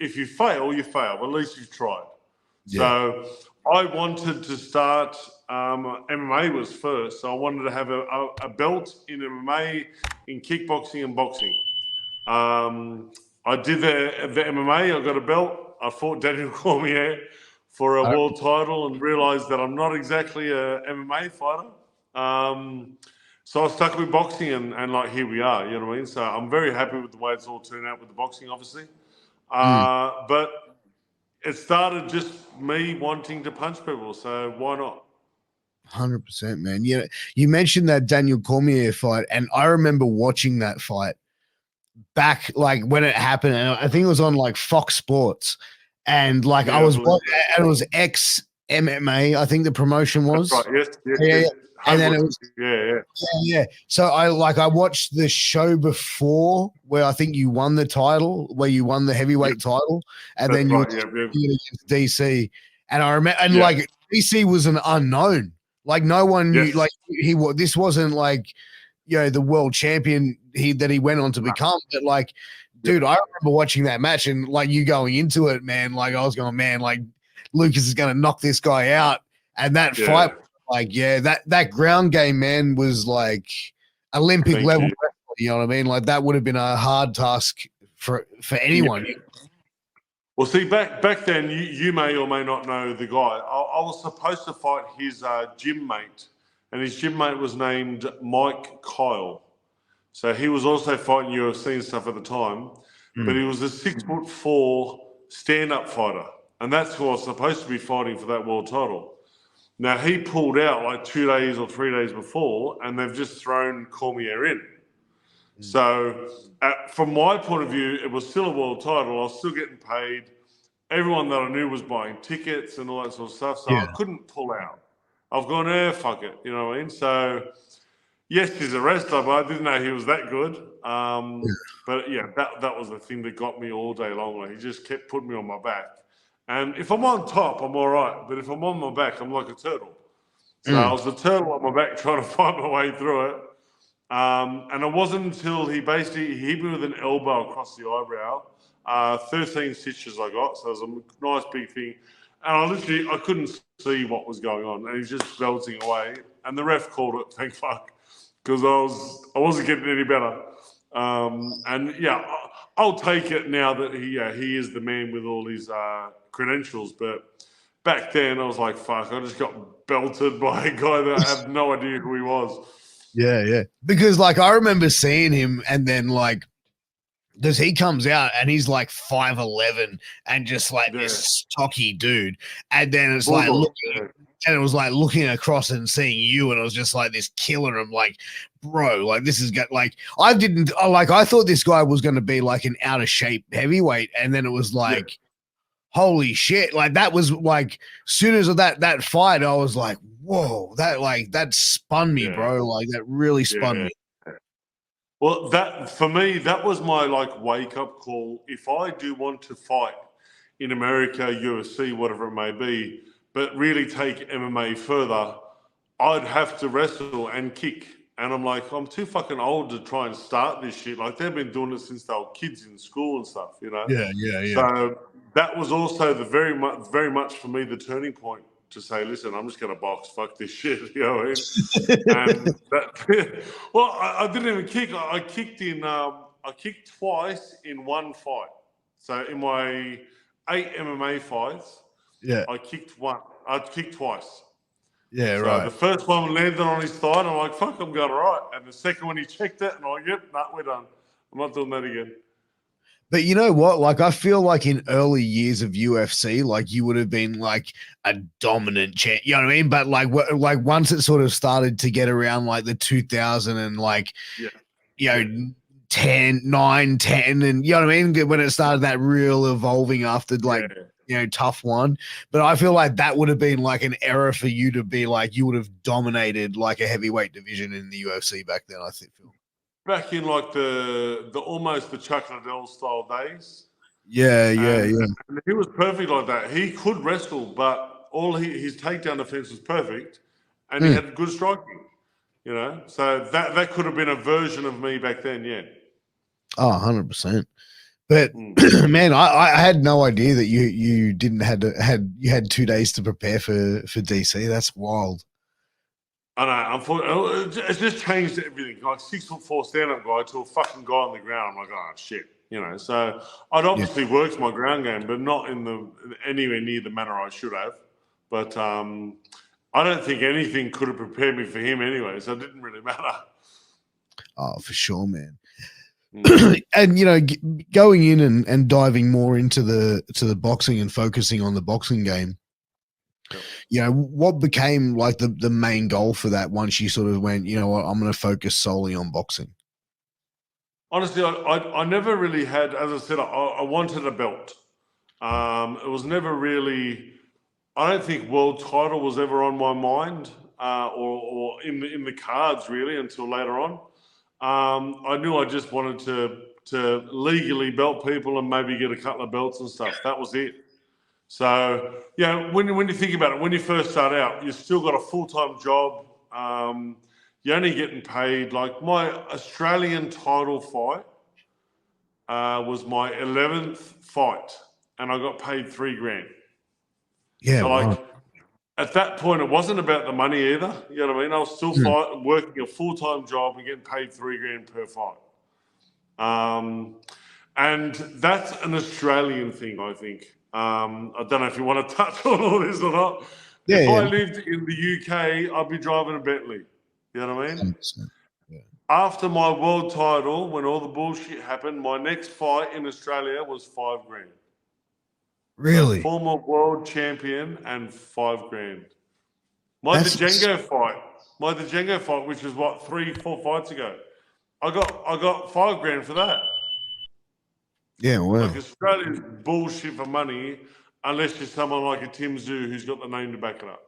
if you fail, you fail. But at least you've tried. Yeah. So I wanted to start. MMA was first, so I wanted to have a belt in MMA, in kickboxing and boxing. I did the MMA. I got a belt. I fought Daniel Cormier for a world title and realised that I'm not exactly a MMA fighter. So I stuck with boxing and like here we are, you know what I mean? So I'm very happy with the way it's all turned out with the boxing, obviously. But it started just me wanting to punch people, so why not? 100%, man. Yeah, you mentioned that Daniel Cormier fight, and I remember watching that fight back like when it happened, and I think it was on like Fox Sports, and like Yeah, I was I believe and it was ex MMA, I think the promotion was. That's right. Yes. Yeah. And then it was yeah. So I watched the show before where I think you won the title, where you won the heavyweight title, and then you were against DC. And I remember, and like DC was an unknown, like no one knew, like this wasn't like, you know, the world champion that he went on to become. But like, dude, I remember watching that match and like you going into it, man, like I was going, man, like Lucas is going to knock this guy out. And that fight, like, that ground game, man, was like Olympic level. You know what I mean? Like that would have been a hard task for anyone. Yeah. Well, see, back then, you may or may not know the guy. I was supposed to fight his gym mate, and his gym mate was named Mike Kyle. So he was also fighting UFC and stuff at the time, but he was a 6'4" stand-up fighter, and that's who I was supposed to be fighting for that world title. Now, he pulled out like 2 days or 3 days before, and they've just thrown Cormier in. So from my point of view, it was still a world title. I was still getting paid. Everyone that I knew was buying tickets and all that sort of stuff, so I couldn't pull out. I've gone, fuck it, you know what I mean? So, yes, he's a wrestler, but I didn't know he was that good. But, yeah, that was the thing that got me all day long. Like, he just kept putting me on my back. And if I'm on top, I'm all right. But if I'm on my back, I'm like a turtle. So I was a turtle on my back trying to fight my way through it. And it wasn't until he hit me with an elbow across the eyebrow. 13 stitches I got, so it was a nice big thing. And I couldn't see what was going on. And he was just belting away. And the ref called it, thank fuck, because I wasn't getting any better. And yeah, I'll take it now that he is the man with all his credentials. But back then I was like, fuck, I just got belted by a guy that I had no idea who he was. Yeah. Because like I remember seeing him and then like, because he comes out and he's like 5'11" and just like this stocky dude. And then it's like looking across and seeing you, and it was just like this killer. I'm like, bro, like this is like I thought this guy was going to be like an out of shape heavyweight, and then it was like, holy shit! Like that was like, soon as that fight, I was like, whoa, that spun me, bro. Like that really spun me. Well, that for me, that was my like wake up call. If I do want to fight in America, UFC, whatever it may be, but really take MMA further, I'd have to wrestle and kick. And I'm like, I'm too fucking old to try and start this shit. Like they've been doing it since they were kids in school and stuff, you know? Yeah. So that was also the very much for me the turning point to say, listen, I'm just going to box. Fuck this shit, you know what I mean? And well, I didn't even kick. I kicked twice in one fight. So in my 8 MMA fights, I kicked one. I kicked twice. Yeah, so right. The first one landed on his thigh, and I'm like, fuck, I'm going all right. And the second one, he checked it, and I'm like, yep, we're done. I'm not doing that again. But you know what? Like, I feel like in early years of UFC, like you would have been like a dominant champ. You know what I mean? But like once it sort of started to get around like the 2000 and like, you know, 9, 10, and you know what I mean? When it started that real evolving after like, you know, tough one. But I feel like that would have been like an era for you to be like, you would have dominated like a heavyweight division in the UFC back then, I think, Phil. Back in like the almost the Chuck Liddell style days. Yeah. And he was perfect like that. He could wrestle, but his takedown defense was perfect, and he had good striking. You know, so that could have been a version of me back then. Yeah. Oh, 100%. But man, I had no idea that you didn't you had 2 days to prepare for DC. That's wild. I know. Unfortunately, it's just changed everything. Like 6'4" stand-up guy to a fucking guy on the ground. I'm like, oh shit, you know. So I'd obviously worked my ground game, but not anywhere near the manner I should have. But I don't think anything could have prepared me for him anyway, so it didn't really matter. Oh, for sure, man. And you know, going in and diving more into the boxing and focusing on the boxing game. You know, what became like the main goal for that once you sort of went, you know what, I'm going to focus solely on boxing? Honestly, I never really had, as I said, I wanted a belt. It was never really, I don't think world title was ever on my mind or in the cards really until later on. I knew I just wanted to legally belt people and maybe get a couple of belts and stuff. That was it. So, yeah, when you think about it, when you first start out, you've still got a full-time job. You're only getting paid. Like my Australian title fight was my 11th fight, and I got paid $3,000. Yeah, so like at that point, it wasn't about the money either. You know what I mean? I was still working a full-time job and getting paid $3,000 per fight. And that's an Australian thing, I think. I don't know if you want to touch on all this or not. Yeah, if I lived in the UK, I'd be driving a Bentley. You know what I mean? 100%. Yeah. After my world title, when all the bullshit happened, my next fight in Australia was $5,000. Really? So former world champion and $5,000. My Django fight, which was what 3-4 fights ago, I got $5,000 for that. Yeah, well, like Australia's bullshit for money, unless you're someone like a Tim Zoo who's got the name to back it up.